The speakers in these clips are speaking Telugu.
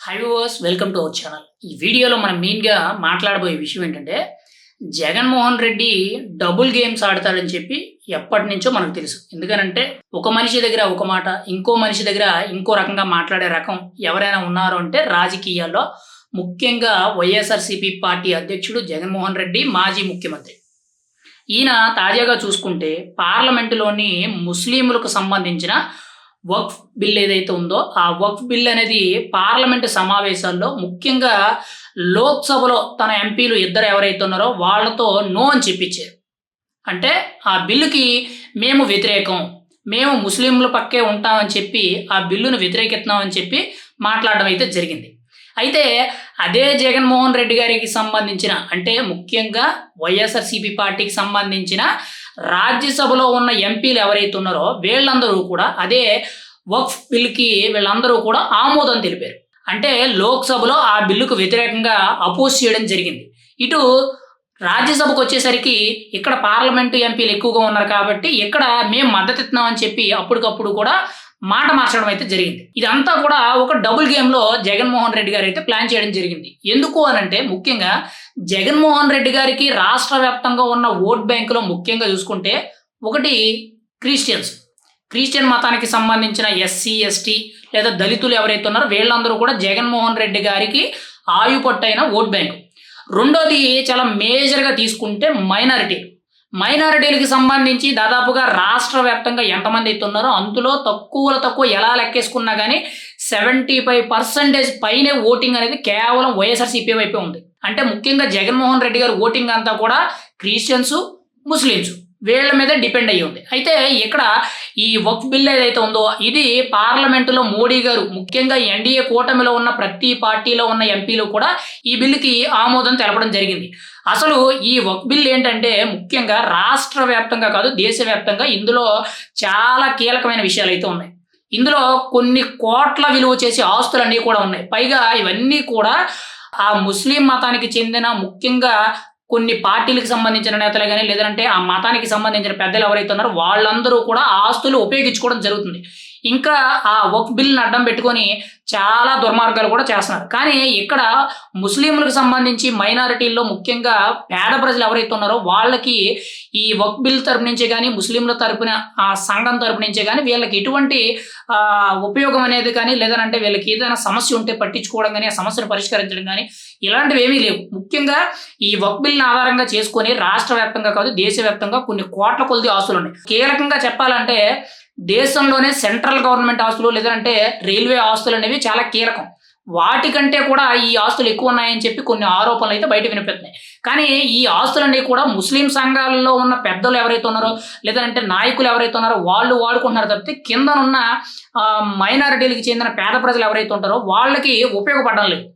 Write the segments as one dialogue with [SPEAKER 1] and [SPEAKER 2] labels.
[SPEAKER 1] High viewers, welcome to our channel. ఈ వీడియోలో మనం మెయిన్‌గా మాట్లాడబోయే విషయం ఏంటంటే, జగన్మోహన్ రెడ్డి డబుల్ గేమ్స్ ఆడతాడని చెప్పి ఎప్పటినుంచో మనకు తెలుసు. ఎందుకనంటే, ఒక మనిషి దగ్గర ఒక మాట, ఇంకో మనిషి దగ్గర ఇంకో రకంగా మాట్లాడే రకం ఎవరైనా ఉన్నారు అంటే రాజకీయాల్లో ముఖ్యంగా వైఎస్ఆర్‌సీపీ పార్టీ అధ్యక్షుడు జగన్మోహన్ రెడ్డి, మాజీ ముఖ్యమంత్రి. ఈయన తాజాగా చూసుకుంటే పార్లమెంటులోని ముస్లింలకు సంబంధించిన వక్ఫ్ బిల్ ఏదైతే ఉందో, ఆ వక్ఫ్ బిల్ అనేది పార్లమెంటు సమావేశాల్లో ముఖ్యంగా లోక్‌సభలో తన ఎంపీలు ఇద్దరు ఎవరైతే ఉన్నారో వాళ్ళతో నో అని చెప్పించారు. అంటే ఆ బిల్లుకి మేము వ్యతిరేకం. మేము ముస్లింల పక్కే ఉంటామని చెప్పి ఆ బిల్లును వ్యతిరేకిస్తున్నామని చెప్పి మాట్లాడడం అయితే జరిగింది. అయితే అదే జగన్మోహన్ రెడ్డి గారికి సంబంధించిన అంటే ముఖ్యంగా వైఎస్ఆర్‌సీపీ పార్టీకి సంబంధించిన రాజ్యసభలో ఉన్న ఎంపీలు ఎవరైతే ఉన్నారో వీళ్ళందరూ కూడా అదే వక్ఫ్ బిల్‌కి వీళ్ళందరూ కూడా ఆమోదం తెలిపారు. అంటే లోక్‌సభలో ఆ బిల్లుకు వ్యతిరేకంగా అపోజ్ చేయడం జరిగింది. ఇటు రాజ్యసభకొచ్చేసరికి ఇక్కడ పార్లమెంటు ఎంపీలు ఎక్కువగా ఉన్నారు కాబట్టి ఇక్కడ మేము మద్దతిస్తున్నామని చెప్పి అప్పటికప్పుడు కూడా మాట మార్చడం అయితే జరిగింది. ఇదంతా కూడా ఒక డబుల్ గేమ్‌లో జగన్మోహన్ రెడ్డి గారైతే ప్లాన్ చేయడం జరిగింది. ఎందుకు అనంటే ముఖ్యంగా జగన్మోహన్ రెడ్డి గారికి రాష్ట్ర వ్యాప్తంగా ఉన్న ఓట్ బ్యాంకులో ముఖ్యంగా చూసుకుంటే ఒకటి క్రిస్టియన్స్. క్రిస్టియన్ మతానికి సంబంధించిన ఎస్సీ, ఎస్టీ లేదా దళితులు ఎవరైతే ఉన్నారో వీళ్ళందరూ కూడా జగన్మోహన్ రెడ్డి గారికి ఆయుపట్టైన ఓట్ బ్యాంకు. రెండోది చాలా మేజర్‌గా తీసుకుంటే మైనారిటీలకి సంబంధించి దాదాపుగా రాష్ట్ర వ్యాప్తంగా ఎంతమంది అయితే ఉన్నారో అందులో తక్కువలో తక్కువ ఎలా లెక్కేసుకున్నా కానీ 75% పైనే ఓటింగ్ అనేది కేవలం వైఎస్ఆర్‌సీపీ వైపే ఉంది. అంటే ముఖ్యంగా జగన్మోహన్ రెడ్డి గారి ఓటింగ్ అంతా కూడా క్రిస్టియన్స్, ముస్లిమ్స్ వీళ్ళ మీద డిపెండ్ అయ్యి ఉంది. అయితే ఇక్కడ ఈ వక్ఫ్ బిల్ ఏదైతే ఉందో ఇది పార్లమెంటులో మోడీ గారు ముఖ్యంగా ఎన్డీఏ కూటమిలో ఉన్న ప్రతి పార్టీలో ఉన్న ఎంపీలు కూడా ఈ బిల్లుకి ఆమోదం తెలపడం జరిగింది. అసలు ఈ వక్ఫ్ బిల్ ఏంటంటే ముఖ్యంగా రాష్ట్ర వ్యాప్తంగా కాదు దేశవ్యాప్తంగా ఇందులో చాలా కీలకమైన విషయాలు అయితే ఉన్నాయి. ఇందులో కొన్ని కోట్ల విలువ చేసే ఆస్తులన్నీ కూడా ఉన్నాయి. పైగా ఇవన్నీ కూడా ఆ ముస్లిం మతానికి చెందిన ముఖ్యంగా కొన్ని పార్టీలకు సంబంధించిన నేతలు గాని లేదంటే ఆ మతానికి సంబంధించిన పెద్దలు ఎవరైతే ఉన్నారో వాళ్ళందరూ కూడా ఆ ఆస్తులు ఉపయోగించుకోవడం జరుగుతుంది. ఇంకా ఆ వక్ఫ్ బిల్‌ని అడ్డం పెట్టుకొని చాలా దుర్మార్గాలు కూడా చేస్తున్నారు. కానీ ఇక్కడ ముస్లింలకు సంబంధించి మైనారిటీల్లో ముఖ్యంగా పేద ప్రజలు ఎవరైతే ఉన్నారో వాళ్ళకి ఈ వక్ఫ్ బిల్ తరపు నుంచే గాని ముస్లింల తరపున ఆ సంఘం తరపు నుంచే గాని వీళ్ళకి ఎటువంటి ఉపయోగం అనేది కానీ లేదనంటే వీళ్ళకి ఏదైనా సమస్య ఉంటే పట్టించుకోవడం గాని ఆ సమస్యను పరిష్కరించడం గాని ఇలాంటివి ఏమీ లేవు. ముఖ్యంగా ఈ వక్ఫ్ బిల్‌ని ఆధారంగా చేసుకొని రాష్ట్ర వ్యాప్తంగా కాదు దేశవ్యాప్తంగా కొన్ని కోట్ల కొలది ఆస్తులు ఉన్నాయి. కీలకంగా చెప్పాలంటే దేశంలోనే సెంట్రల్ గవర్నమెంట్ ఆస్తులు లేదంటే రైల్వే ఆస్తులు అనేవి చాలా కీలకం. వాటికంటే కూడా ఈ ఆస్తులు ఎక్కువ ఉన్నాయని చెప్పి కొన్ని ఆరోపణలు అయితే బయట వినిపిస్తున్నాయి. కానీ ఈ ఆస్తులన్నీ కూడా ముస్లిం సంఘాలలో ఉన్న పెద్దలు ఎవరైతే ఉన్నారో లేదంటే నాయకులు ఎవరైతే ఉన్నారో వాళ్ళు వాడుకుంటున్నారు తప్పితే కిందనున్న మైనారిటీలకు చెందిన పేద ప్రజలు ఎవరైతే ఉంటారో వాళ్ళకి ఉపయోగపడడం లేదు.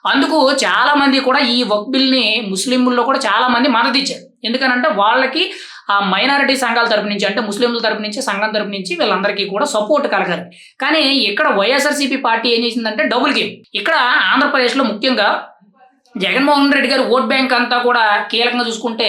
[SPEAKER 1] అందుకు చాలా మంది కూడా ఈ వక్ఫ్ బిల్‌ని ముస్లింల్లో కూడా చాలా మంది మద్దతు ఇచ్చారు. ఎందుకనంటే వాళ్ళకి ఆ మైనారిటీ సంఘాల తరపు నుంచి అంటే ముస్లింల తరపు నుంచి సంఘం తరపు నుంచి వీళ్ళందరికీ కూడా సపోర్ట్ కలగాలి. కానీ ఇక్కడ వైఎస్ఆర్‌సీపీ పార్టీ ఏం చేసిందంటే డబుల్ గేమ్. ఇక్కడ ఆంధ్రప్రదేశ్‌లో ముఖ్యంగా జగన్మోహన్ రెడ్డి గారి ఓట్ బ్యాంక్ అంతా కూడా కీలకంగా చూసుకుంటే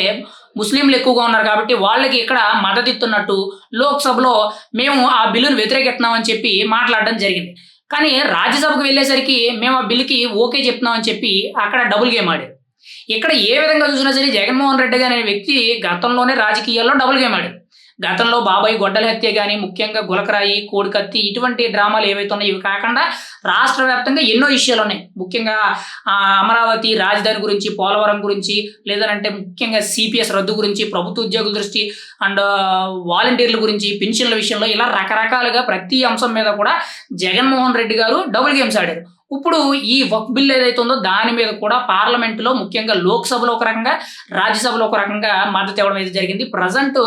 [SPEAKER 1] ముస్లింలు ఎక్కువగా ఉన్నారు కాబట్టి వాళ్ళకి ఇక్కడ మద్దతు ఇస్తున్నట్టు లోక్‌సభలో మేము ఆ బిల్లును వ్యతిరేకిస్తున్నామని చెప్పి మాట్లాడడం జరిగింది. కానీ రాజ్యసభకు వెళ్ళేసరికి మేము ఆ బిల్లుకి ఓకే చెప్తున్నామని చెప్పి అక్కడ డబుల్ గేమ్ ఆడారు. ఇక్కడ ఏ విధంగా చూసినా సరే జగన్మోహన్ రెడ్డి అనే వ్యక్తి గతంలోనే రాజకీయాల్లో డబుల్ గేమ్ ఆడారు. గతంలో బాబాయ్ గొడ్డలి హత్య కానీ ముఖ్యంగా గులకరాయి, కోడికత్తి ఇటువంటి డ్రామాలు ఏవైతే ఉన్నాయో ఇవి కాకుండా రాష్ట్ర వ్యాప్తంగా ఎన్నో విషయాలు ఉన్నాయి. ముఖ్యంగా అమరావతి రాజధాని గురించి, పోలవరం గురించి లేదంటే ముఖ్యంగా సిపిఎస్ రద్దు గురించి, ప్రభుత్వ ఉద్యోగుల దృష్టి అండ్ వాలంటీర్ల గురించి, పెన్షన్ల విషయంలో ఇలా రకరకాలుగా ప్రతి అంశం మీద కూడా జగన్మోహన్ రెడ్డి గారు డబుల్ గేమ్స్ ఆడారు. ఇప్పుడు ఈ వక్ఫ్ బిల్ ఏదైతే ఉందో దాని మీద కూడా పార్లమెంటులో ముఖ్యంగా లోక్‌సభలో ఒక రకంగా, రాజ్యసభలో ఒక రకంగా మద్దతు ఇవ్వడం అయితే జరిగింది. ప్రజెంట్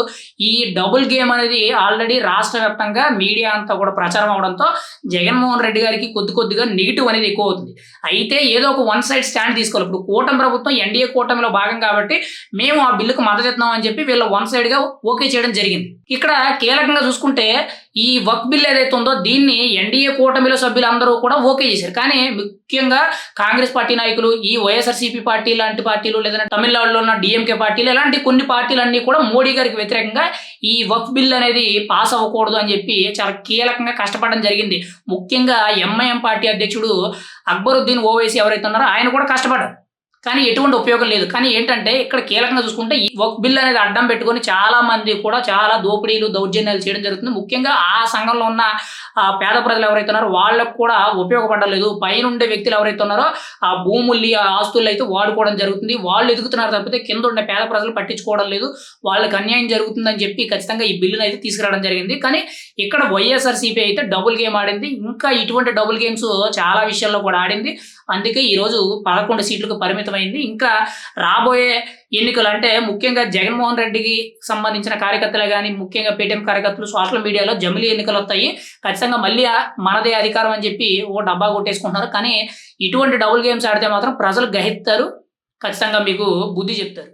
[SPEAKER 1] ఈ డబుల్ గేమ్ అనేది ఆల్రెడీ రాష్ట్ర వ్యాప్తంగా మీడియా అంతా కూడా ప్రచారం అవడంతో జగన్మోహన్ రెడ్డి గారికి కొద్దిగా నెగిటివ్ అనేది ఎక్కువ అవుతుంది. అయితే ఏదో ఒక వన్ సైడ్ స్టాండ్ తీసుకోవాలి. ఇప్పుడు కూటమి ప్రభుత్వం ఎన్డీఏ కూటమిలో భాగం కాబట్టి మేము ఆ బిల్లుకు మద్దతు ఇస్తున్నాం అని చెప్పి వీళ్ళు వన్ సైడ్‌గా ఓకే చేయడం జరిగింది. ఇక్కడ కీలకంగా చూసుకుంటే ఈ వక్ఫ్ బిల్ ఏదైతే ఉందో దీన్ని ఎన్డీఏ కూటమిలో సభ్యులందరూ కూడా ఓకే చేశారు. కానీ ముఖ్యంగా కాంగ్రెస్ పార్టీ నాయకులు, ఈ వైఎస్ఆర్సీపీ పార్టీ లాంటి పార్టీలు, లేదంటే తమిళనాడులో ఉన్న డిఎంకే పార్టీలు, ఇలాంటి కొన్ని పార్టీలన్నీ కూడా మోడీ గారికి వ్యతిరేకంగా ఈ వక్ఫ్ బిల్ అనేది పాస్ అవ్వకూడదు అని చెప్పి చాలా కీలకంగా కష్టపడడం జరిగింది. ముఖ్యంగా ఎంఐఎం పార్టీ అధ్యక్షుడు అక్బరుద్దీన్ ఓవైసీ ఎవరైతే ఉన్నారో ఆయన కూడా కష్టపడ్డారు. కానీ ఎటువంటి ఉపయోగం లేదు. కానీ ఏంటంటే ఇక్కడ కీలకంగా చూసుకుంటే ఈ వక్ఫ్ బిల్ అనేది అడ్డం పెట్టుకొని చాలా మంది కూడా చాలా దోపిడీలు, దౌర్జన్యాలు చేయడం జరుగుతుంది. ముఖ్యంగా ఆ సంఘంలో ఉన్న పేద ప్రజలు ఎవరైతే ఉన్నారో వాళ్ళకు కూడా ఉపయోగపడలేదు. పైన ఉండే వ్యక్తులు ఎవరైతే ఉన్నారో ఆ భూముల్ని, ఆ ఆస్తులు అయితే వాడుకోవడం జరుగుతుంది. వాళ్ళు ఎదుగుతున్నారు తప్పితే కింద ఉండే పేద ప్రజలు పట్టించుకోవడం లేదు. వాళ్ళకి అన్యాయం జరుగుతుందని చెప్పి ఖచ్చితంగా ఈ బిల్లును అయితే తీసుకురావడం జరిగింది. కానీ ఇక్కడ వైఎస్ఆర్సీపీ అయితే డబుల్ గేమ్ ఆడింది. ఇంకా ఇటువంటి డబుల్ గేమ్స్ చాలా విషయాల్లో కూడా ఆడింది. అందుకే ఈరోజు 11 సీట్లకు పరిమితమైంది. ఇంకా రాబోయే ఎన్నికలు అంటే ముఖ్యంగా జగన్మోహన్ రెడ్డికి సంబంధించిన కార్యకర్తలే కానీ, ముఖ్యంగా పేటీఎం కార్యకర్తలు సోషల్ మీడియాలో జమిలీ ఎన్నికలు వస్తాయి, ఖచ్చితంగా మళ్ళీ మనదే అధికారం అని చెప్పి ఓ డబ్బా కొట్టేసుకుంటున్నారు. కానీ ఇటువంటి డబుల్ గేమ్స్ ఆడితే మాత్రం ప్రజలు గ్రహిస్తారు, ఖచ్చితంగా మీకు బుద్ధి చెప్తారు.